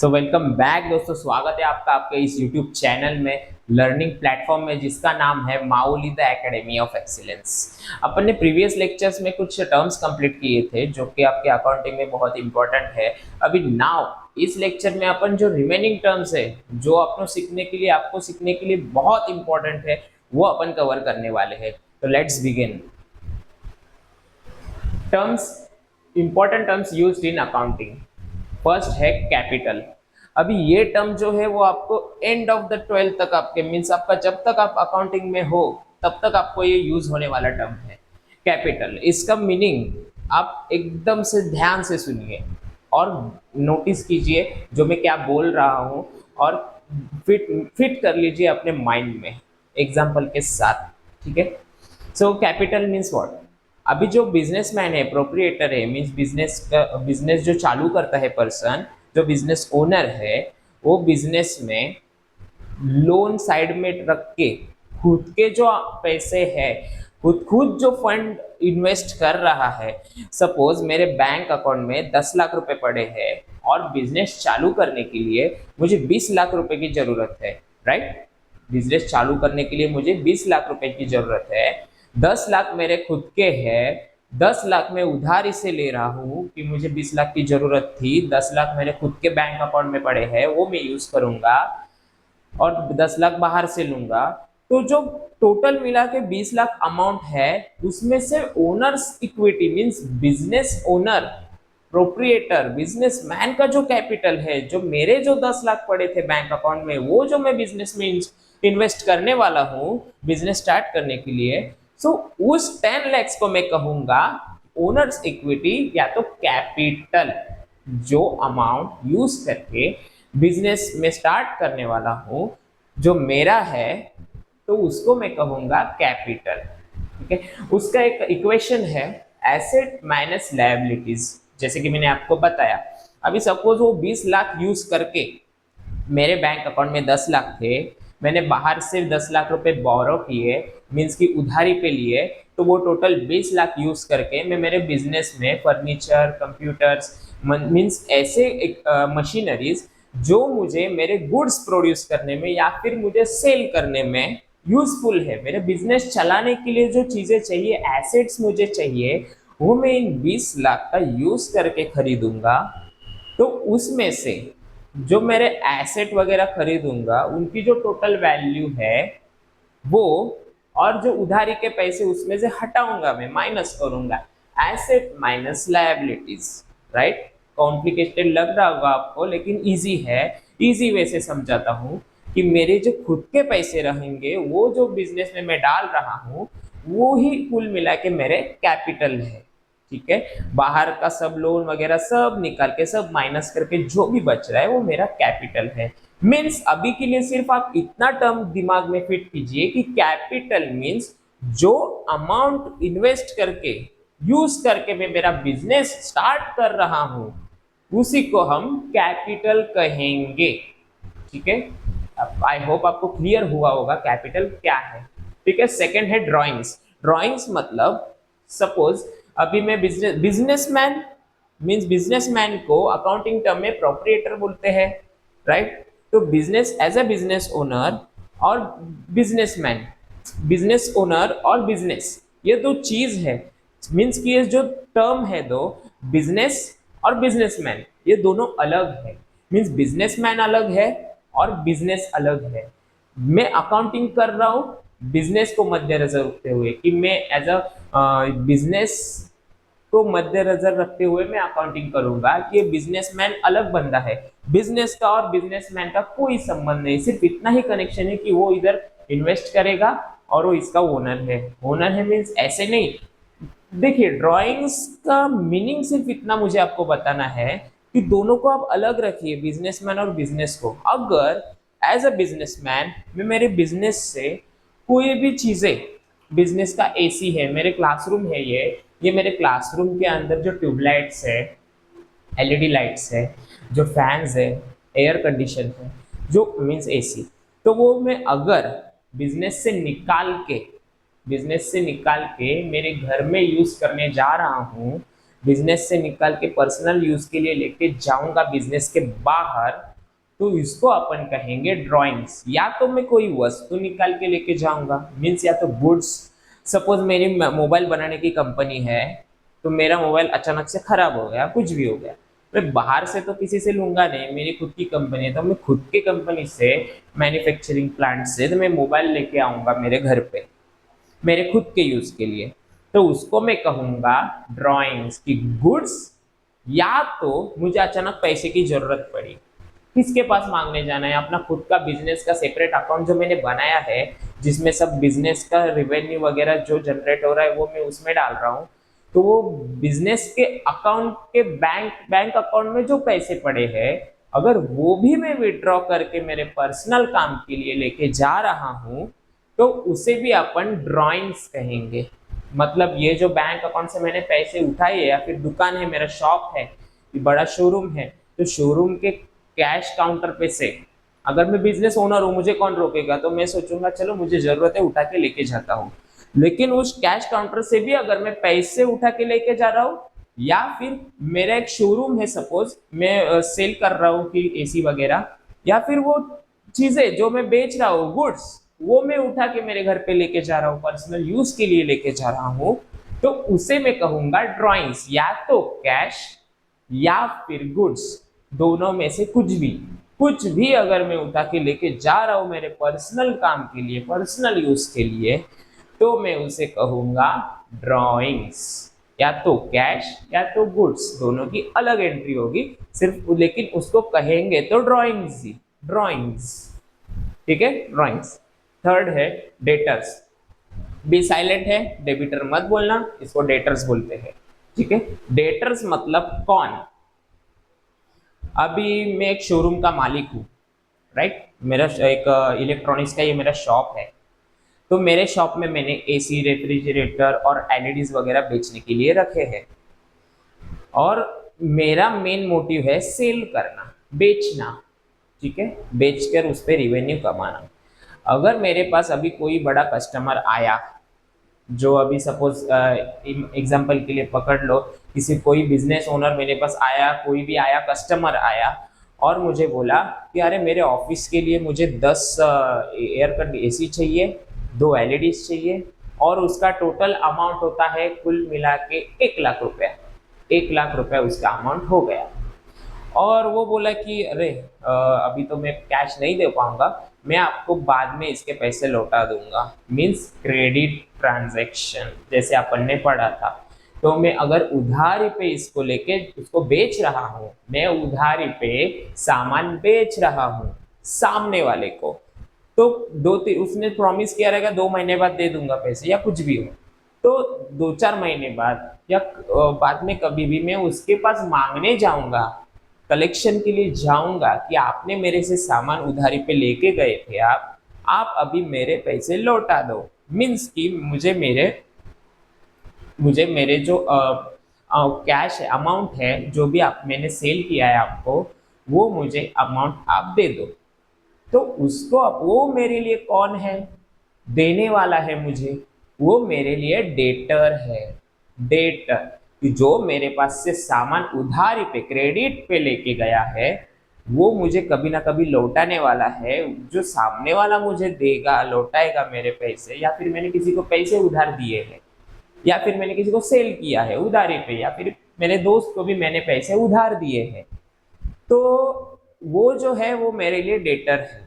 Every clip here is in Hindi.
सो वेलकम बैक दोस्तों, स्वागत है आपका आपके इस यूट्यूब चैनल में, लर्निंग प्लेटफॉर्म में, जिसका नाम है Mauli the academy of excellence. अपन ने प्रीवियस लेक्चर्स में कुछ टर्म्स कंप्लीट किए थे जो कि आपके अकाउंटिंग में बहुत इंपॉर्टेंट है। अभी नाउ इस लेक्चर में अपन जो रिमेनिंग टर्म्स है जो आपको सीखने के लिए बहुत इंपॉर्टेंट है वो अपन कवर करने वाले हैं। तो let's begin. Terms, important terms used in accounting. First है कैपिटल। अभी ये टर्म जो है वो आपको एंड ऑफ द 12th तक, आपके मीन्स आपका जब तक आप अकाउंटिंग में हो तब तक आपको ये यूज होने वाला टर्म है कैपिटल। इसका मीनिंग आप एकदम से ध्यान से सुनिए और नोटिस कीजिए जो मैं क्या बोल रहा हूँ, और फिट फिट कर लीजिए अपने माइंड में एग्जाम्पल के साथ। ठीक है। So capital means what. अभी जो बिजनेसमैन है, प्रोप्रिएटर है, मीन्स बिजनेस जो चालू करता है पर्सन, जो बिजनेस ओनर है, वो बिजनेस में लोन साइड में रख के खुद के जो पैसे है, खुद जो फंड इन्वेस्ट कर रहा है। सपोज मेरे बैंक अकाउंट में 10 लाख रुपए पड़े हैं और बिजनेस चालू करने के लिए मुझे 20 लाख रुपए की जरूरत है। राइट। बिजनेस चालू करने के लिए मुझे 20 लाख रुपए की जरूरत है। 10 लाख मेरे खुद के हैं, 10 लाख मैं उधार इसे ले रहा हूँ कि मुझे 20 लाख की जरूरत थी। 10 लाख मेरे खुद के बैंक अकाउंट में पड़े हैं, वो मैं यूज करूंगा और 10 लाख बाहर से लूंगा। तो जो टोटल मिला के 20 लाख अमाउंट है, उसमें से owners equity means business owner, proprietor, businessman का जो कैपिटल है, जो मेरे जो 10 लाख पड़े थे बैंक अकाउंट में, वो जो मैं बिजनेस में इन्वेस्ट करने वाला हूँ बिजनेस स्टार्ट करने के लिए, सो उस 10 lakhs को मैं कहूंगा ओनर्स इक्विटी या तो कैपिटल। जो अमाउंट यूज करके बिजनेस में स्टार्ट करने वाला हूँ जो मेरा है, तो उसको मैं कहूंगा कैपिटल। ठीक है। उसका एक इक्वेशन है एसेट माइनस लायबिलिटीज, जैसे कि मैंने आपको बताया। अभी सपोज वो 20 लाख यूज करके, मेरे बैंक अकाउंट में 10 लाख थे, मैंने बाहर से 10 लाख रुपए बोरो किए, मीन्स की उधारी पे लिए, तो वो टोटल 20 लाख यूज करके मैं मेरे बिजनेस में फर्नीचर, कंप्यूटर्स, मीन्स ऐसे मशीनरीज जो मुझे मेरे गुड्स प्रोड्यूस करने में या फिर मुझे सेल करने में यूजफुल है, मेरे बिजनेस चलाने के लिए जो चीजें चाहिए, एसेट्स मुझे चाहिए, वो मैं इन 20 लाख का यूज करके खरीदूंगा। तो उसमें से जो मेरे एसेट वगैरह खरीदूंगा उनकी जो टोटल वैल्यू है वो, और जो उधारी के पैसे उसमें से हटाऊंगा, मैं माइनस करूंगा, asset minus liabilities. Right. Complicated लग रहा होगा आपको, लेकिन इजी है। इजी वे से समझाता हूँ कि मेरे जो खुद के पैसे रहेंगे, वो जो बिजनेस में मैं डाल रहा हूँ, वो ही कुल मिला के मेरे कैपिटल है। ठीक है। बाहर का सब लोन वगैरह सब निकाल के, सब माइनस करके जो भी बच रहा है वो मेरा कैपिटल है। मीन्स अभी के लिए सिर्फ आप इतना टर्म दिमाग में फिट कीजिए कि कैपिटल मीन्स जो अमाउंट इन्वेस्ट करके, यूज करके मैं मेरा बिजनेस स्टार्ट कर रहा हूं, उसी को हम कैपिटल कहेंगे। ठीक है। आई होप आपको क्लियर हुआ होगा कैपिटल क्या है। ठीक है। सेकंड है ड्राइंग्स। ड्राइंग्स मतलब सपोज अभी मैं बिजनेसमैन मीन्स बिजनेसमैन को अकाउंटिंग टर्म में प्रोप्रिएटर बोलते हैं। राइट। तो business as a business owner और बिजनेसमैन, बिजनेस ओनर और बिजनेस, ये दो चीज है। मीन्स कि ये जो टर्म है दो, बिजनेस और बिजनेसमैन, ये दोनों अलग है। मीन्स बिजनेसमैन अलग है और बिजनेस अलग है। मैं अकाउंटिंग कर रहा हूँ बिजनेस को मद्देनजर रखते हुए कि मैं एज अ बिजनेस को मद्देनजर रखते हुए मैं अकाउंटिंग करूंगा कि ये बिजनेसमैन अलग बंदा है। बिजनेस का और बिजनेसमैन का कोई संबंध नहीं, सिर्फ इतना ही कनेक्शन है कि वो इधर इन्वेस्ट करेगा और वो इसका ओनर है। ओनर है मीन्स ऐसे नहीं। देखिए, ड्राइंग्स का मीनिंग सिर्फ इतना मुझे आपको बताना है कि दोनों को आप अलग रखिए, बिजनेसमैन और बिजनेस को। अगर एज अ बिजनेसमैन मैं मेरे बिजनेस से कोई भी चीजें, बिजनेस का एसी है, मेरे क्लासरूम है, ये मेरे क्लासरूम के अंदर जो ट्यूबलाइट्स है, एलईडी लाइट्स है, जो फैंस है, एयर कंडीशन है, जो मीन्स एसी, तो वो मैं अगर बिजनेस से निकाल के, बिजनेस से निकाल के मेरे घर में यूज करने जा रहा हूँ, बिजनेस से निकाल के पर्सनल यूज के लिए लेके जाऊंगा बिजनेस के बाहर, तो इसको अपन कहेंगे ड्राइंग्स। या तो मैं कोई वस्तु निकाल के लेके जाऊंगा, मीन्स या तो गुड्स। सपोज मेरी मोबाइल बनाने की कंपनी है, तो मेरा मोबाइल अचानक से खराब हो गया, कुछ भी हो गया, मैं बाहर से तो किसी से लूंगा नहीं, मेरी खुद की कंपनी है, तो मैं खुद की कंपनी से, मैन्युफैक्चरिंग प्लांट से, तो मैं मोबाइल लेके आऊंगा मेरे घर पे मेरे खुद के यूज के लिए। तो उसको मैं कहूंगा ड्राइंग्स की गुड्स। या तो मुझे अचानक पैसे की जरूरत पड़ी, किसके पास मांगने जाना है, अपना खुद का बिजनेस का सेपरेट अकाउंट जो मैंने बनाया है, जिसमें सब बिजनेस का रिवेन्यू वगैरह जो जनरेट हो रहा है वो मैं उसमें डाल रहा हूँ। तो वो बिजनेस के अकाउंट के बैंक अकाउंट में जो पैसे पड़े हैं, अगर वो भी मैं विड्रॉ करके मेरे पर्सनल काम के लिए लेके जा रहा हूँ, तो उसे भी अपन ड्राइंग्स कहेंगे। मतलब ये जो बैंक अकाउंट से मैंने पैसे उठाए या फिर दुकान है, मेरा शॉप है, बड़ा शोरूम है, तो शोरूम के कैश काउंटर पे से अगर मैं बिजनेस ओनर हूँ, मुझे कौन रोकेगा, तो मैं सोचूंगा चलो मुझे जरूरत है, उठा के लेके जाता हूँ। लेकिन उस कैश काउंटर से भी अगर मैं पैसे उठा के लेके जा रहा हूँ, या फिर मेरा एक शोरूम है, सपोज मैं सेल कर रहा हूँ कि एसी वगैरह, या फिर वो चीजें जो मैं बेच रहा हूँ गुड्स, वो मैं उठा के मेरे घर पे लेके जा रहा हूँ, पर्सनल यूज के लिए लेके जा रहा हूँ, तो उसे मैं कहूंगा ड्राइंग्स। या तो कैश या फिर गुड्स, दोनों में से कुछ भी अगर मैं उठा के लेके जा रहा हूँ मेरे पर्सनल काम के लिए, पर्सनल यूज के लिए, तो मैं उसे कहूंगा ड्राइंग्स। या तो कैश या तो गुड्स, दोनों की अलग एंट्री होगी सिर्फ, लेकिन उसको कहेंगे तो ड्राइंग्स ही, ड्राइंग्स। ठीक है, ड्राइंग्स। थर्ड है डेटर्स। बी साइलेंट है, डेबिटर मत बोलना, इसको डेटर्स बोलते हैं। ठीक है, डेटर्स मतलब कौन। अभी मैं एक शोरूम का मालिक हूँ, राइट, मेरा एक इलेक्ट्रॉनिक्स का ये मेरा शॉप है, तो मेरे शॉप में मैंने एसी, रेफ्रिजरेटर और एलईडीज वगैरह बेचने के लिए रखे हैं, और मेरा मेन मोटिव है सेल करना, बेचना। ठीक है, बेचकर उस पर रिवेन्यू कमाना। अगर मेरे पास अभी कोई बड़ा कस्टमर आया, जो अभी सपोज एग्जांपल के लिए पकड़ लो, किसी कोई बिजनेस ओनर मेरे पास आया, कोई भी आया, कस्टमर आया, और मुझे बोला कि अरे मेरे ऑफिस के लिए मुझे 10 एयर कट एसी चाहिए, 2 एलईडीज चाहिए, और उसका टोटल अमाउंट होता है कुल मिला के 1 लाख रुपया। 1 लाख रुपया उसका अमाउंट हो गया। और वो बोला कि अरे अभी तो मैं कैश नहीं दे पाऊंगा, मैं आपको बाद में इसके पैसे लौटा दूंगा, मीन्स क्रेडिट ट्रांजैक्शन जैसे अपन ने पढ़ा था। तो मैं अगर उधारी पे इसको लेके उसको बेच रहा हूँ, मैं उधारी पे सामान बेच रहा हूँ सामने वाले को, तो उसने प्रॉमिस किया रहेगा 2 महीने बाद दे दूंगा पैसे या कुछ भी हो, तो 2-4 महीने बाद या बाद में कभी भी मैं उसके पास मांगने जाऊंगा, कलेक्शन के लिए जाऊंगा कि आपने मेरे से सामान उधारी पे लेके गए थे, आप अभी मेरे पैसे लौटा दो। मीन्स कि मुझे मेरे जो कैश अमाउंट है, जो भी आप मैंने सेल किया है आपको, वो मुझे अमाउंट आप दे दो। तो उसको वो मेरे लिए कौन है, देने वाला है मुझे, वो मेरे लिए डेटर है। डेटर कि जो मेरे पास से सामान उधारी पे, क्रेडिट पे लेके गया है, वो मुझे कभी ना कभी लौटाने वाला है। जो सामने वाला मुझे देगा, लौटाएगा मेरे पैसे, या फिर मैंने किसी को पैसे उधार दिए हैं, या फिर मैंने किसी को सेल किया है उधारी पे, या फिर मेरे दोस्त को भी मैंने पैसे उधार दिए हैं, तो वो जो है वो मेरे लिए डेटर है।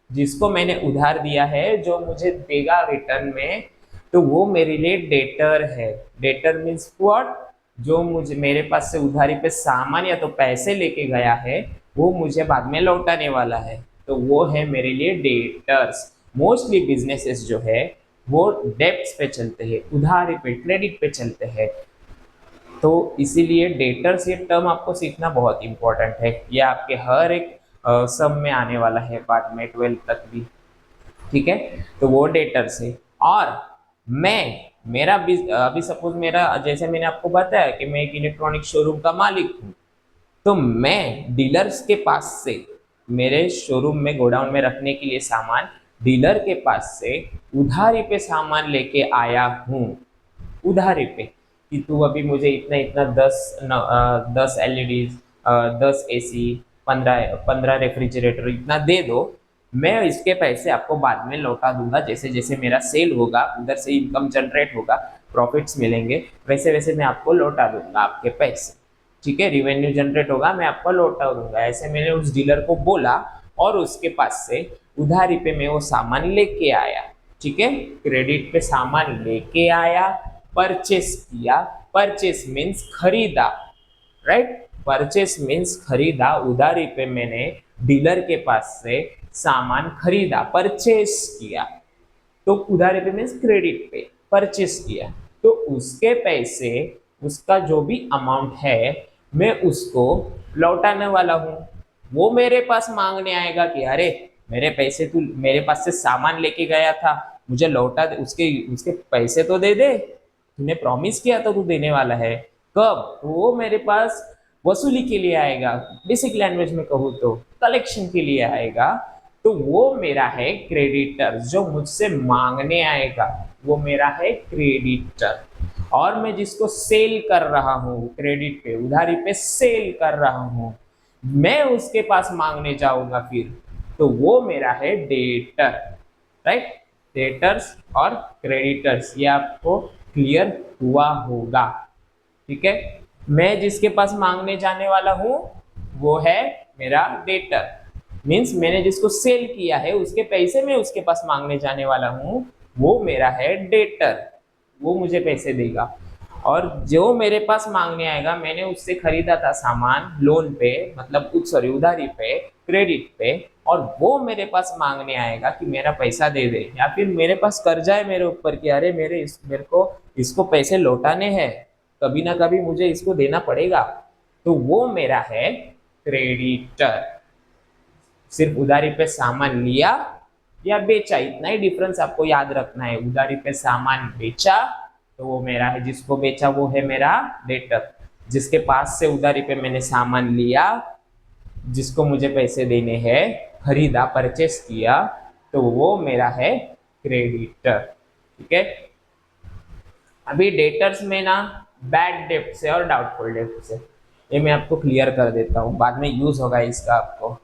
जिसको मैंने उधार दिया है, जो मुझे देगा रिटर्न में, तो वो मेरे लिए डेटर है। डेटर मीन्स व्हाट, जो मुझे मेरे पास से उधारी पे सामान या तो पैसे लेके गया है, वो मुझे बाद में लौटाने वाला है, तो वो है मेरे लिए डेटर्स। मोस्टली बिजनेसेस जो है वो डेब्ट्स पे चलते हैं, उधारी पे, क्रेडिट पे चलते हैं। तो इसीलिए डेटर्स ये टर्म आपको सीखना बहुत इंपॉर्टेंट है, ये आपके हर एक सब में आने वाला है बाद में 12th तक भी। ठीक है, तो वो डेटर्स है। और अभी सपोज मेरा, जैसे मैंने आपको बताया कि मैं एक इलेक्ट्रॉनिक शोरूम का मालिक हूँ, तो मैं डीलर्स के पास से, मेरे शोरूम में गोडाउन में रखने के लिए सामान डीलर के पास से उधारी पे सामान लेके आया हूँ, उधारी पे, कि तू अभी मुझे इतना इतना 10 10 एलईडी, 10 एसी, 15 रेफ्रिजरेटर इतना दे दो, मैं इसके पैसे आपको बाद में लौटा दूंगा, जैसे जैसे मेरा सेल होगा उधर से इनकम जनरेट होगा, प्रॉफिट्स मिलेंगे, वैसे वैसे मैं आपको लौटा दूंगा आपके पैसे, ठीक है, रिवेन्यू जनरेट होगा, मैं आपको लौटा दूंगा। ऐसे मैंने उस डीलर को बोला और उसके पास से उधारी पे मैं वो सामान लेके आया, ठीक है, क्रेडिट पे सामान लेके आया, परचेस किया, परचेस मीन्स खरीदा, राइट, परचेस मीन्स खरीदा, उधारी पे मैंने डीलर के पास से सामान खरीदा, परचेस किया, तो उधारी पे मीन्स क्रेडिट पे परचेस किया, तो उसके पैसे, उसका जो भी अमाउंट है मैं उसको लौटाने वाला हूँ। वो मेरे पास मांगने आएगा कि अरे मेरे पैसे तू मेरे पास से सामान लेके गया था, मुझे लौटा दे, उसके उसके पैसे तो दे दे, तूने प्रॉमिस किया था तू देने वाला है। कब? तो वो मेरे पास वसूली के लिए आएगा, बेसिक लैंग्वेज में कहूँ तो कलेक्शन के लिए आएगा, तो वो मेरा है क्रेडिटर, जो मुझसे मांगने आएगा वो मेरा है क्रेडिटर। और मैं जिसको सेल कर रहा हूँ क्रेडिट पे, उधारी पे सेल कर रहा हूँ, मैं उसके पास मांगने जाऊंगा फिर, तो वो मेरा है डेटर, राइट। डेटर्स और क्रेडिटर्स, ये आपको क्लियर हुआ होगा, ठीक है। मैं जिसके पास मांगने जाने वाला हूं वो है मेरा डेटर, मीन्स मैंने जिसको सेल किया है उसके पैसे मैं उसके पास मांगने जाने वाला हूं, वो मेरा है डेटर, वो मुझे पैसे देगा। और जो मेरे पास मांगने आएगा, मैंने उससे खरीदा था सामान लोन पे, मतलब सॉरी उधारी पे, क्रेडिट पे, और वो मेरे पास मांगने आएगा कि मेरा पैसा दे दे, या फिर मेरे पास कर्जा है मेरे ऊपर कि अरे मेरे को इसको पैसे लौटाने हैं, कभी ना कभी मुझे इसको देना पड़ेगा, तो वो मेरा है क्रेडिटर। सिर्फ उधारी पे सामान लिया या बेचा, इतना ही डिफरेंस आपको याद रखना है। उधारी पे सामान बेचा तो वो मेरा है, जिसको बेचा वो है मेरा डेटर, जिसके पास से उधारी पे मैंने सामान लिया, जिसको मुझे पैसे देने हैं, खरीदा परचेस किया, तो वो मेरा है क्रेडिटर, ठीक है। अभी डेटर्स में ना बैड डेप्ट से और डाउटफुल डेप्ट से, ये मैं आपको क्लियर कर देता हूँ, बाद में यूज होगा इसका आपको।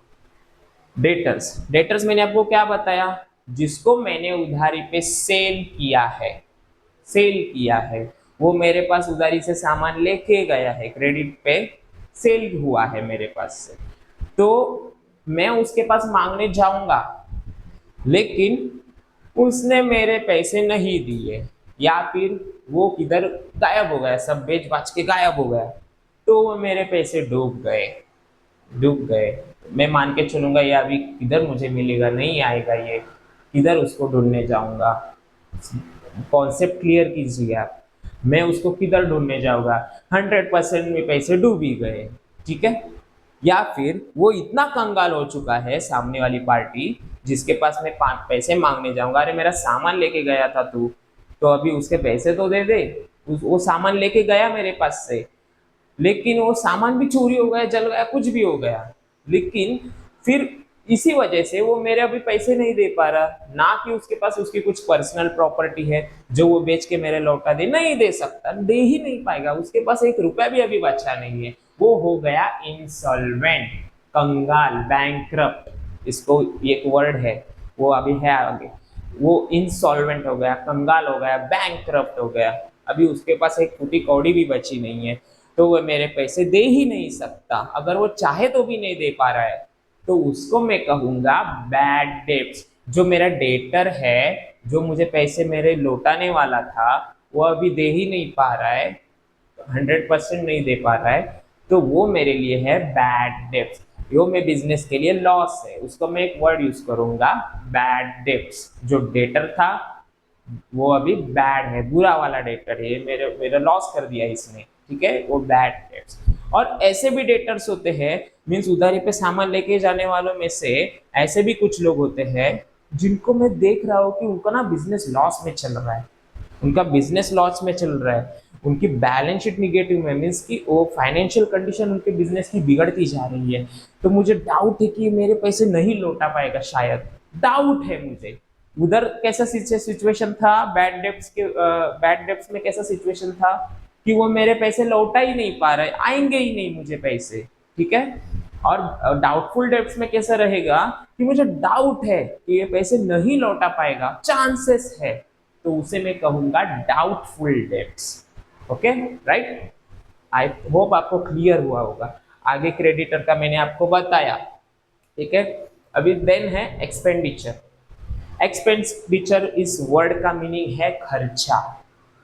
डेटर्स, डेटर्स मैंने आपको क्या बताया, जिसको मैंने उधारी पे सेल किया है, सेल किया है, वो मेरे पास उधारी से सामान लेके गया है, क्रेडिट पे सेल हुआ है मेरे पास से, तो मैं उसके पास मांगने जाऊंगा, लेकिन उसने मेरे पैसे नहीं दिए, या फिर वो किधर गायब हो गया, सब बेच बाच के गायब हो गया, तो वो मेरे पैसे डूब गए, डूब गए। मैं मान के चलूंगा ये अभी किधर मुझे मिलेगा, नहीं आएगा ये, किधर उसको ढूंढने जाऊंगा, कॉन्सेप्ट क्लियर कीजिए आप, मैं उसको किधर ढूंढने जाऊंगा, 100% में पैसे डूब ही गए, ठीक है। या फिर वो इतना कंगाल हो चुका है सामने वाली पार्टी, जिसके पास मैं 5 पैसे मांगने जाऊंगा, अरे मेरा सामान लेके गया था तू, तो अभी उसके पैसे तो दे दे, वो सामान लेके गया मेरे पास से, लेकिन वो सामान भी चोरी हो गया, जल गया, कुछ भी हो गया, लेकिन फिर इसी वजह से वो मेरे अभी पैसे नहीं दे पा रहा, ना कि उसके पास उसकी कुछ पर्सनल प्रॉपर्टी है जो वो बेच के मेरे लौटा दे, नहीं दे सकता, दे ही नहीं पाएगा, उसके पास 1 रुपया भी अभी बचा नहीं है, वो हो गया इंसॉल्वेंट, कंगाल, बैंकक्रप्ट, इसको एक वर्ड है, वो अभी है आगे, वो इंसॉल्वेंट हो गया, कंगाल हो गया, बैंकक्रप्ट हो गया, अभी उसके पास एक फूटी कौड़ी भी बची नहीं है, तो वो मेरे पैसे दे ही नहीं सकता, अगर वो चाहे तो भी नहीं दे पा रहा है, तो उसको मैं कहूंगा बैड डेट्स। जो मेरा डेटर है, जो मुझे पैसे मेरे लौटाने वाला था, वो अभी दे ही नहीं पा रहा है, 100% नहीं दे पा रहा है, तो वो मेरे लिए है बैड डेट्स, यो मैं बिजनेस के लिए लॉस है, उसको मैं एक वर्ड यूज करूंगा बैड डेट्स। जो डेटर था वो अभी बैड है, बुरा वाला डेटर है, मेरे मेरा लॉस कर दिया इसने, ठीक है, वो बैड डेट्स। और ऐसे भी डेटर्स होते हैं, मीन्स उधारी पे सामान लेके जाने वालों में से ऐसे भी कुछ लोग होते हैं जिनको मैं देख रहा हूँ कि उनका ना बिजनेस लॉस में चल रहा है, उनका बिजनेस लॉस में चल रहा है, उनकी बैलेंस शीट निगेटिव में, मीन्स कि वो फाइनेंशियल कंडीशन उनके बिजनेस की बिगड़ती जा रही है, तो मुझे डाउट है कि मेरे पैसे नहीं लौटा पाएगा, शायद डाउट है मुझे। उधर कैसा सिचुएशन था, बैड डेब्ट्स में कैसा सिचुएशन था कि वो मेरे पैसे लौटा ही नहीं पा रहे, आएंगे ही नहीं मुझे पैसे, ठीक है। और डाउटफुल डेब्ट्स में कैसा रहेगा कि मुझे डाउट है कि ये पैसे नहीं लौटा पाएगा, चांसेस है, तो उसे मैं कहूंगा doubtful debts. Okay, right. I hope आपको क्लियर हुआ होगा। आगे क्रेडिटर का मैंने आपको बताया, ठीक है। अभी देन है एक्सपेंडिचर। एक्सपेंडिचर इस वर्ड का मीनिंग है खर्चा।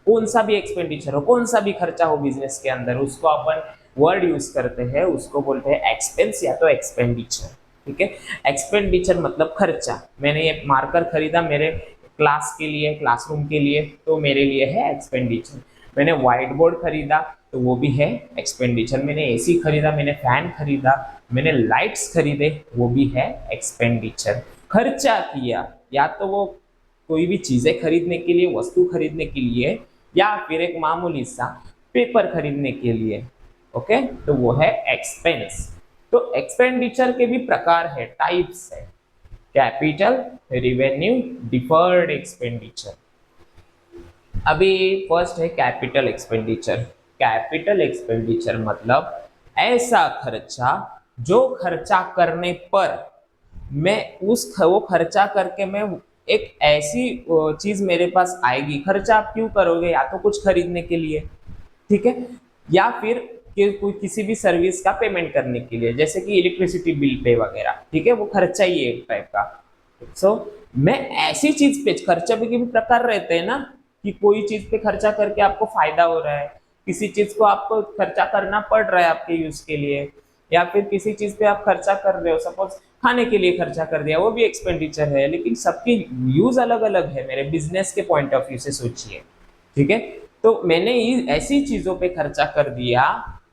कौन सा भी एक्सपेंडिचर हो, कौन सा भी खर्चा हो बिजनेस के अंदर, उसको अपन वर्ड यूज करते हैं, उसको बोलते हैं एक्सपेंस या तो एक्सपेंडिचर। ठीक है, एक्सपेंडिचर मतलब खर्चा। मैंने ये मार्कर खरीदा मेरे क्लास के लिए, क्लासरूम के लिए, तो मेरे लिए है एक्सपेंडिचर। मैंने व्हाइट बोर्ड खरीदा तो वो भी है एक्सपेंडिचर। मैंने एसी खरीदा, मैंने फैन खरीदा, मैंने लाइट्स खरीदे, वो भी है एक्सपेंडिचर। खर्चा किया, या तो वो कोई भी चीजें खरीदने के लिए, वस्तु खरीदने के लिए, या फिर एक मामूली सा पेपर खरीदने के लिए। ओके, तो वो है एक्सपेंस। तो एक्सपेंडिचर के भी प्रकार है, टाइप्स है, कैपिटल, रिवेन्यू, डिफर्ड एक्सपेंडिचर। अभी फर्स्ट है कैपिटल एक्सपेंडिचर। कैपिटल एक्सपेंडिचर मतलब ऐसा खर्चा जो खर्चा करने पर मैं वो खर्चा करके मैं एक ऐसी चीज मेरे पास आएगी। खर्चा आप क्यों करोगे, या तो कुछ खरीदने के लिए, ठीक है, या फिर कोई किसी भी सर्विस का पेमेंट करने के लिए, जैसे कि इलेक्ट्रिसिटी बिल पे वगैरह, ठीक है, वो खर्चा ही है एक टाइप का। सो मैं ऐसी चीज पे खर्चा के भी प्रकार रहते हैं ना, कि कोई चीज पे खर्चा करके आपको फायदा हो रहा है, किसी चीज को आपको खर्चा करना पड़ रहा है आपके यूज के लिए, या फिर किसी चीज पे आप खर्चा कर रहे हो, सपोज खाने के लिए खर्चा कर दिया, वो भी एक्सपेंडिचर है, लेकिन सबकी यूज अलग अलग है। मेरे बिजनेस के पॉइंट ऑफ व्यू से सोचिए, ठीक है। तो मैंने ऐसी चीजों पे खर्चा कर दिया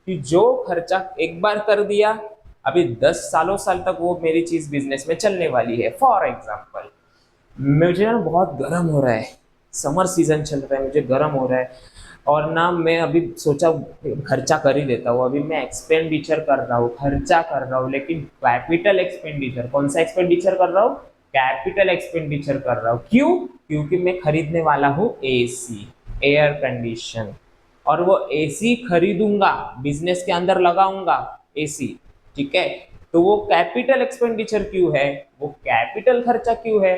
कि जो खर्चा एक बार कर दिया, अभी 10 साल तक वो मेरी चीज बिजनेस में चलने वाली है। फॉर एग्जाम्पल, मुझे ना बहुत गर्म हो रहा है, समर सीजन चल रहा है, मुझे गर्म हो रहा है, और ना मैं अभी सोचा खर्चा कर ही देता हूँ। अभी मैं एक्सपेंडिचर कर रहा हूँ, खर्चा कर रहा हूँ, लेकिन कैपिटल एक्सपेंडिचर, कौन सा एक्सपेंडिचर कर रहा हूँ, कैपिटल एक्सपेंडिचर कर रहा हूँ। क्यों? क्योंकि मैं खरीदने वाला हूँ एसी, एयर कंडीशन, और वो एसी खरीदूंगा, बिजनेस के अंदर लगाऊंगा एसी, ठीक है। तो वो कैपिटल एक्सपेंडिचर क्यों है, वो कैपिटल खर्चा क्यों है?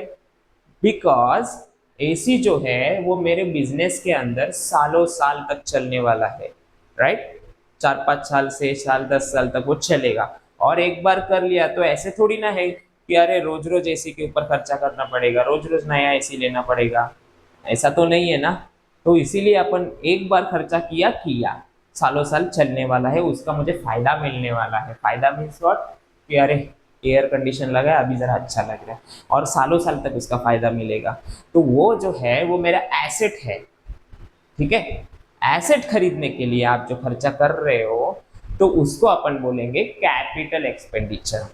बिकॉज एसी जो है वो मेरे बिजनेस के अंदर सालों साल तक चलने वाला है, राइट। 4-5 साल, 6 साल, 10 साल तक वो चलेगा। और एक बार कर लिया तो ऐसे थोड़ी ना है कि अरे रोज रोज एसी के ऊपर खर्चा करना पड़ेगा, रोज रोज नया एसी लेना पड़ेगा, ऐसा तो नहीं है ना। तो इसीलिए अपन एक बार खर्चा किया किया, सालों साल चलने वाला है, उसका मुझे फायदा मिलने वाला है। फायदा मीन्स व्हाट, कि अरे एयर कंडीशन लगा है, अभी जरा अच्छा लग रहा है, और सालों साल तक उसका फायदा मिलेगा। तो वो जो है वो मेरा एसेट है, ठीक है। एसेट खरीदने के लिए आप जो खर्चा कर रहे हो, तो उसको अपन बोलेंगे कैपिटल एक्सपेंडिचर,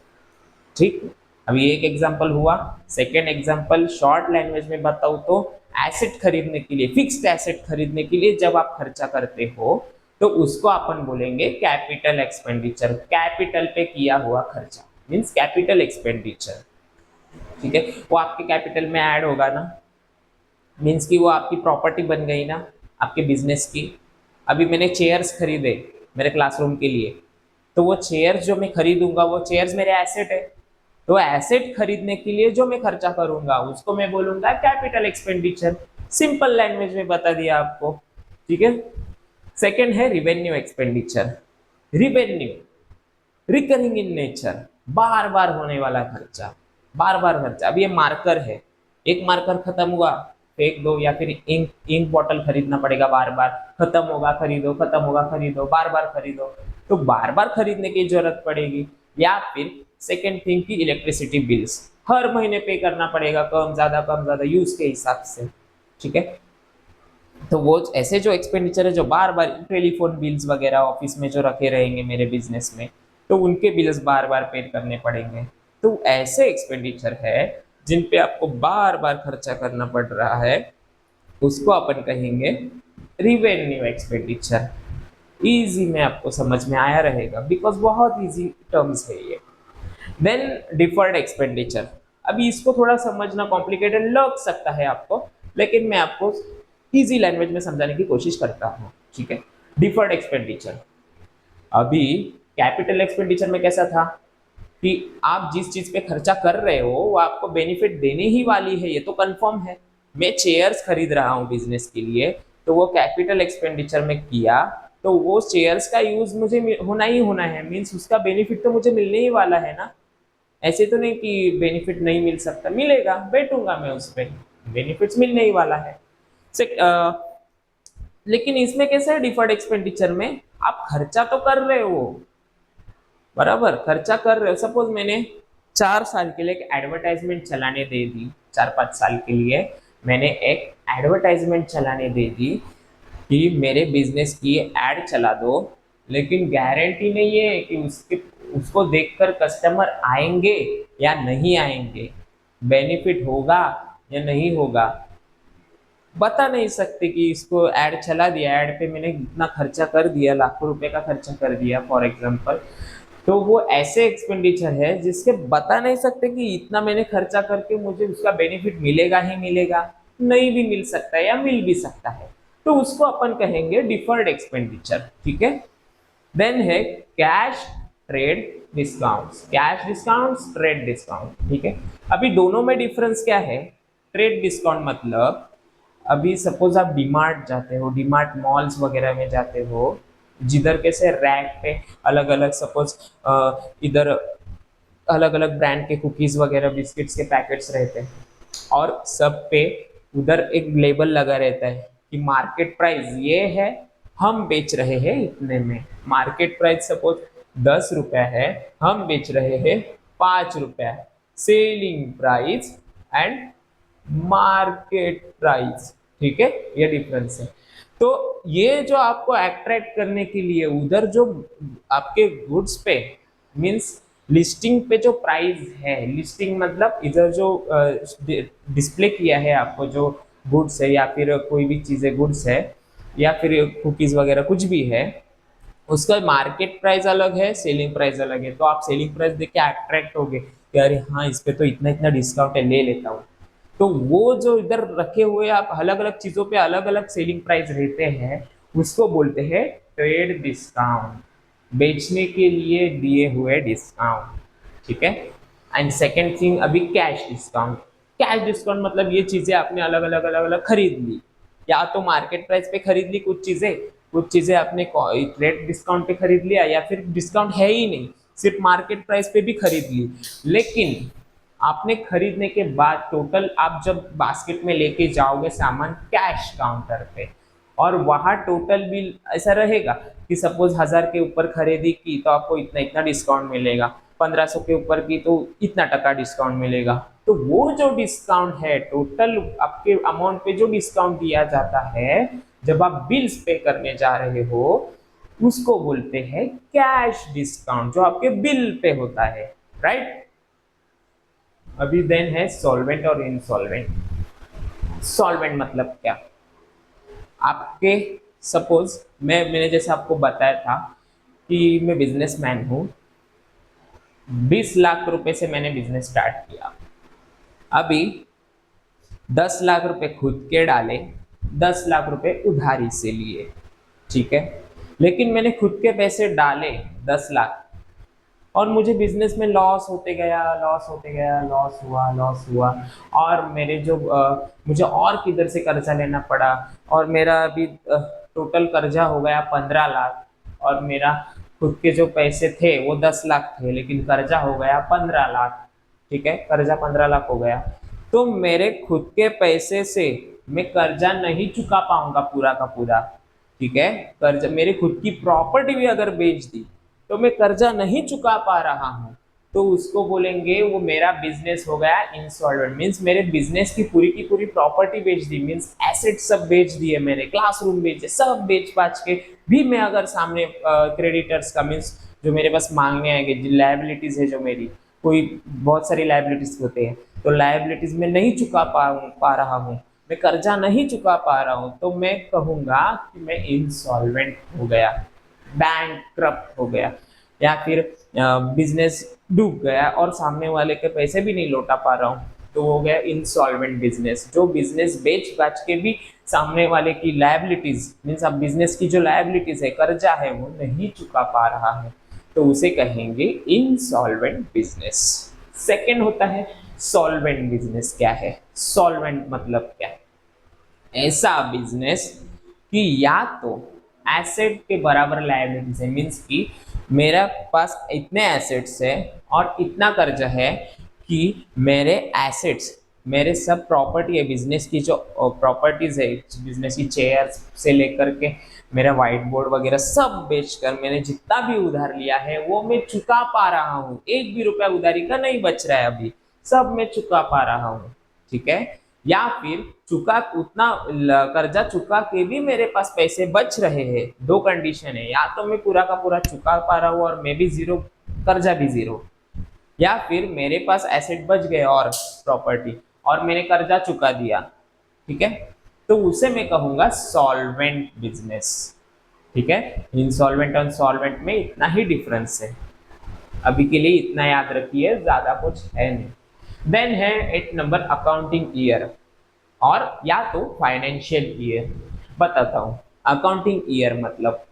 ठीक। अभी एक एग्जांपल हुआ। सेकेंड एग्जांपल शॉर्ट लैंग्वेज में बताऊं तो, एसेट खरीदने के लिए, फिक्स्ड एसेट खरीदने के लिए जब आप खर्चा करते हो, तो उसको अपन बोलेंगे कैपिटल एक्सपेंडिचर। कैपिटल पे किया हुआ खर्चा मीन्स कैपिटल एक्सपेंडिचर, ठीक है। वो आपके कैपिटल में ऐड होगा ना, मीन्स कि वो आपकी प्रॉपर्टी बन गई ना, आपके बिजनेस की। अभी मैंने चेयर्स खरीदे मेरे क्लासरूम के लिए, तो वो चेयर्स जो मैं खरीदूंगा, वो चेयर्स मेरे एसेट है। तो एसेट खरीदने के लिए जो मैं खर्चा करूंगा उसको मैं बोलूंगा कैपिटल एक्सपेंडिचर। सिंपल लैंग्वेज में बता दिया आपको, ठीक है। सेकेंड है revenue expenditure. Revenue recurring in nature, बार बार होने वाला खर्चा, बार बार खर्चा। अब ये मार्कर है, एक मार्कर खत्म हुआ फेंक दो, या फिर इंक इंक बॉटल खरीदना पड़ेगा बार बार, खत्म होगा खरीदो, खत्म होगा खरीदो, बार बार खरीदो, तो बार बार खरीदने की जरूरत पड़ेगी। या फिर सेकेंड थिंग की इलेक्ट्रिसिटी बिल्स, हर महीने पे करना पड़ेगा, कम ज्यादा यूज के हिसाब से, ठीक है। तो वो ऐसे जो एक्सपेंडिचर है जो बार बार, टेलीफोन बिल्स वगैरह ऑफिस में जो रखे रहेंगे मेरे बिजनेस में, तो उनके बिल्स बार बार पे करने पड़ेंगे। तो ऐसे एक्सपेंडिचर है जिन पे आपको बार बार खर्चा करना पड़ रहा है, उसको अपन कहेंगे रिवेन्यू एक्सपेंडिचर। इजी में आपको समझ में आया रहेगा, बिकॉज बहुत इजी टर्म्स है ये। Then deferred expenditure. अभी इसको थोड़ा समझना कॉम्प्लिकेटेड लग सकता है आपको, लेकिन मैं आपको इजी लैंग्वेज में समझाने की कोशिश करता हूँ, ठीक है। डिफर्ड एक्सपेंडिचर, अभी कैपिटल एक्सपेंडिचर में कैसा था, कि आप जिस चीज पे खर्चा कर रहे हो वो आपको बेनिफिट देने ही वाली है, ये तो कंफर्म है। मैं चेयर्स खरीद रहा हूँ बिजनेस के लिए, तो वो कैपिटल एक्सपेंडिचर में किया, तो वो चेयर्स का यूज मुझे होना ही होना है, मीन्स उसका बेनिफिट तो मुझे मिलने ही वाला है ना। ऐसे तो नहीं कि बेनिफिट नहीं मिल सकता, मिलेगा, बैठूंगा मैं उस पर, बेनिफिट्स मिलने ही वाला है। लेकिन इसमें कैसे है, डिफर्ड एक्सपेंडिचर में आप खर्चा तो कर रहे हो, बराबर खर्चा कर रहे हो। सपोज मैंने 4 साल के लिए एक एडवर्टाइजमेंट चलाने दे दी, 4-5 साल के लिए मैंने एक एडवर्टाइजमेंट चलाने दे दी कि मेरे बिजनेस की एड चला दो, लेकिन गारंटी नहीं है कि उसको देखकर कस्टमर आएंगे या नहीं आएंगे, बेनिफिट होगा या नहीं होगा, बता नहीं सकते। कि इसको ऐड चला दिया, ऐड पे मैंने इतना खर्चा कर दिया, लाखों रुपए का खर्चा कर दिया फॉर एग्जांपल, तो वो ऐसे एक्सपेंडिचर है जिसके बता नहीं सकते कि इतना मैंने खर्चा करके मुझे उसका बेनिफिट मिलेगा ही मिलेगा, नहीं भी मिल सकता है या मिल भी सकता है, तो उसको अपन कहेंगे डिफर्ड एक्सपेंडिचर। ठीक है। देन है cash trade discounts, cash discounts, trade discount. ठीक है। अभी दोनों में डिफरेंस क्या है? ट्रेड डिस्काउंट मतलब अभी सपोज आप डीमार्ट जाते हो, डीमार्ट मॉल्स वगैरह में जाते हो, जिधर कैसे रैक पे अलग अलग सपोज इधर अलग अलग ब्रांड के कुकीज वगैरह बिस्किट्स के पैकेट्स रहते हैं, और सब पे उधर एक लेबल लगा रहता है कि मार्केट प्राइस ये है, हम बेच रहे हैं इतने में। मार्केट प्राइस सपोज 10 रुपया है, हम बेच रहे हैं 5 रुपया। Selling price and market price. ठीक है, ये डिफरेंस है। तो ये जो आपको अट्रैक्ट करने के लिए उधर जो आपके गुड्स पे मींस लिस्टिंग पे जो प्राइस है, लिस्टिंग मतलब इधर जो डिस्प्ले किया है आपको जो गुड्स है या फिर कोई भी चीज़ें गुड्स है या फिर कुकीज वगैरह कुछ भी है, उसका मार्केट प्राइस अलग है, सेलिंग प्राइस अलग है। तो आप सेलिंग प्राइस देख के अट्रैक्ट हो गए कि अरे हाँ, इस पे तो इतना इतना डिस्काउंट है, ले लेता हूँ। तो वो जो इधर रखे हुए आप अलग अलग चीजों पे अलग अलग सेलिंग प्राइस रहते हैं, उसको बोलते हैं ट्रेड डिस्काउंट, बेचने के लिए दिए हुए डिस्काउंट। ठीक है। एंड सेकेंड थिंग अभी कैश डिस्काउंट। कैश डिस्काउंट मतलब ये चीजें आपने अलग अलग खरीद ली, या तो मार्केट प्राइस पे खरीद ली कुछ चीजें आपने ट्रेड डिस्काउंट पे खरीद लिया, या फिर डिस्काउंट है ही नहीं, सिर्फ मार्केट प्राइस पे भी खरीद ली, लेकिन आपने खरीदने के बाद टोटल आप जब बास्केट में लेके जाओगे सामान कैश काउंटर पे, और वहां टोटल बिल ऐसा रहेगा कि सपोज 1000 के ऊपर खरीदी की तो आपको इतना इतना डिस्काउंट मिलेगा, 1500 के ऊपर की तो इतना टका डिस्काउंट मिलेगा। तो वो जो डिस्काउंट है, टोटल आपके अमाउंट पे जो डिस्काउंट दिया जाता है जब आप बिल्स पे करने जा रहे हो, उसको बोलते हैं कैश डिस्काउंट, जो आपके बिल पे होता है। राइट। अभी देन है सॉल्वेंट और इनसॉल्वेंट। सॉल्वेंट मतलब क्या? आपके सपोज मैंने जैसे आपको बताया था कि मैं बिजनेसमैन हूँ, 20 लाख रुपए से मैंने बिजनेस स्टार्ट किया। अभी 10 लाख रुपए खुद के डाले, 10 लाख रुपए उधारी से लिए। ठीक है। लेकिन मैंने खुद के पैसे डाले 10 लाख, और मुझे बिजनेस में लॉस होते गया, लॉस होते गया, लॉस हुआ, और मेरे जो मुझे और किधर से कर्जा लेना पड़ा, और मेरा अभी टोटल कर्जा हो गया 15 लाख, और मेरा खुद के जो पैसे थे वो 10 लाख थे, लेकिन कर्जा हो गया 15 लाख। ठीक है, कर्जा 15 लाख हो गया, तो मेरे खुद के पैसे से मैं कर्जा नहीं चुका पाऊंगा पूरा का पूरा। ठीक है। कर्जा मेरी खुद की प्रॉपर्टी भी अगर बेच दी तो मैं कर्जा नहीं चुका पा रहा हूँ, तो उसको बोलेंगे वो मेरा बिजनेस हो गया इंसॉल्वेंट। मीन्स मेरे बिजनेस की पूरी प्रॉपर्टी बेच दी, मीन्स एसेट सब बेच दिए, मेरे क्लासरूम बेचे, सब बेच बाच के भी मैं अगर सामने क्रेडिटर्स का मीन्स जो मेरे पास मांगने आएंगे, जो लाइबिलिटीज है, जो मेरी कोई बहुत सारी लाइबिलिटीज होते हैं, तो लाइबिलिटीज में नहीं चुका पा रहा हूँ, मैं कर्जा नहीं चुका पा रहा हूँ, तो मैं कहूँगा कि मैं इंसॉल्वेंट हो गया, बैंकक्रप्ट हो गया, या फिर बिजनेस डूब गया और सामने वाले के पैसे भी नहीं लौटा पा रहा हूँ, तो हो गया इंसॉल्वेंट बिजनेस। जो बिजनेस बेच बाच के भी सामने वाले की लायबिलिटीज मीन्स अब बिजनेस की जो लायबिलिटीज है, कर्जा है, वो नहीं चुका पा रहा है, तो उसे कहेंगे इनसॉल्वेंट बिजनेस। सेकंड होता है सॉल्वेंट बिजनेस। क्या है सॉल्वेंट मतलब क्या है? ऐसा बिजनेस कि या तो एसेट के बराबर लायबिलिटीज है, मीन्स कि मेरा पास इतने एसेट्स है और इतना कर्जा है कि मेरे एसेट्स, मेरे सब प्रॉपर्टी है, बिजनेस की जो प्रॉपर्टीज है, बिजनेस की चेयर्स से लेकर के मेरा व्हाइट बोर्ड वगैरह सब बेचकर मैंने जितना भी उधार लिया है वो मैं चुका पा रहा हूँ। एक भी रुपया उधारी का नहीं बच रहा है, अभी सब मैं चुका पा रहा हूँ। ठीक है, या फिर चुका उतना कर्जा चुका के भी मेरे पास पैसे बच रहे हैं। दो कंडीशन है, या तो मैं पूरा का पूरा चुका पा रहा हूँ और मैं भी जीरो, कर्जा भी जीरो, या फिर मेरे पास एसेट बच गए और प्रॉपर्टी और मैंने कर्जा चुका दिया। ठीक है, तो उसे मैं कहूंगा सॉल्वेंट बिजनेस। ठीक है, इंसॉल्वेंट और सॉल्वेंट में इतना ही डिफरेंस है, अभी के लिए इतना याद रखिए, ज्यादा कुछ है नहीं। देन है 8 नंबर अकाउंटिंग ईयर और या तो फाइनेंशियल ईयर। बताता हूँ अकाउंटिंग ईयर मतलब,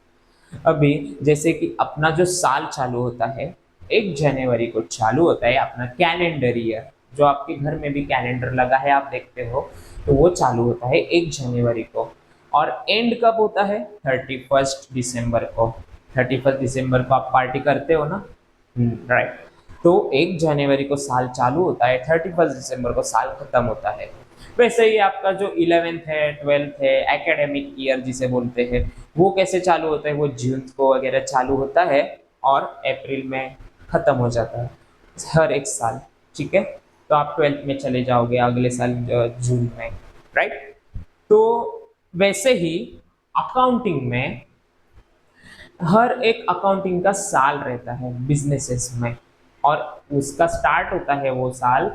अभी जैसे कि अपना जो साल चालू होता है 1 जनवरी को चालू होता है अपना कैलेंडर ईयर। जो आपके घर में भी कैलेंडर लगा है आप देखते हो, तो वो चालू होता है 1 जनवरी को। और एंड कब होता है? 31 दिसंबर को। 31 दिसंबर को आप पार्टी करते हो ना, राइट। तो 1 जनवरी को साल चालू होता है, 31 दिसंबर को साल खत्म होता है। वैसे ही आपका जो 11th है, 12th है, एकेडमिक ईयर जिसे बोलते हैं, वो कैसे चालू होता है? वो जून को वगैरह चालू होता है और अप्रैल में खत्म हो जाता है हर एक साल। ठीक है, तो आप 12th में चले जाओगे अगले साल जून में, राइट। तो वैसे ही अकाउंटिंग में हर एक अकाउंटिंग का साल रहता है बिजनेसेस में, और उसका स्टार्ट होता है वो साल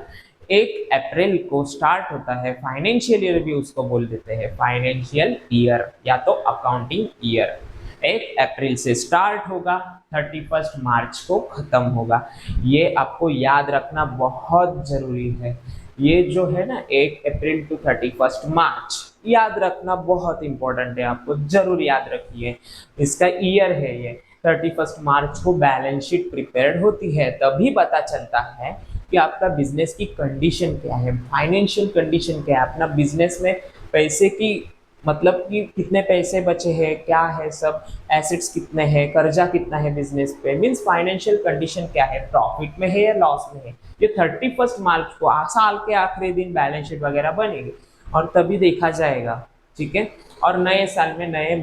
1 अप्रैल को स्टार्ट होता है। फाइनेंशियल ईयर भी उसको बोल देते हैं, फाइनेंशियल ईयर या तो अकाउंटिंग ईयर। 1 अप्रैल से स्टार्ट होगा, 31 मार्च को खत्म होगा। ये आपको याद रखना बहुत जरूरी है। ये जो है ना 1 अप्रैल टू 31 मार्च, याद रखना बहुत इंपॉर्टेंट है, आपको जरूर याद रखिए। इसका ईयर है ये। 31 मार्च को बैलेंस शीट प्रिपेयर्ड होती है, तभी पता चलता है कि आपका बिजनेस की कंडीशन क्या है, फाइनेंशियल कंडीशन क्या है, अपना बिजनेस में पैसे की मतलब कि कितने पैसे बचे हैं, क्या है सब, एसेट्स कितने हैं, कर्जा कितना है बिजनेस पे, मीन्स फाइनेंशियल कंडीशन क्या है, प्रॉफिट में है या लॉस में है। ये 31 मार्च को साल के आखिरी दिन बैलेंस शीट वगैरह बनेगी और तभी देखा जाएगा। ठीक है, और नए साल में नए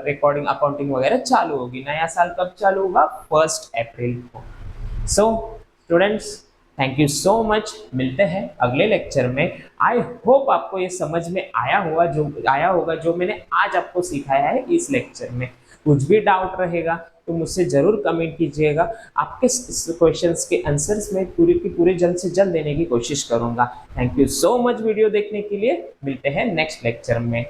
रिकॉर्डिंग अकाउंटिंग वगैरह चालू होगी। नया साल कब चालू होगा? 1 अप्रैल को। So students, thank you so much, मिलते हैं अगले लेक्चर में। आई होप आपको ये समझ में आया होगा जो मैंने आज आपको सिखाया है इस लेक्चर में। कुछ भी डाउट रहेगा तो मुझसे जरूर कमेंट कीजिएगा। आपके क्वेश्चंस के आंसर्स में पूरे की पूरे जल्द से जल्द देने की कोशिश करूंगा। Thank you so much video देखने के लिए, मिलते हैं नेक्स्ट लेक्चर में।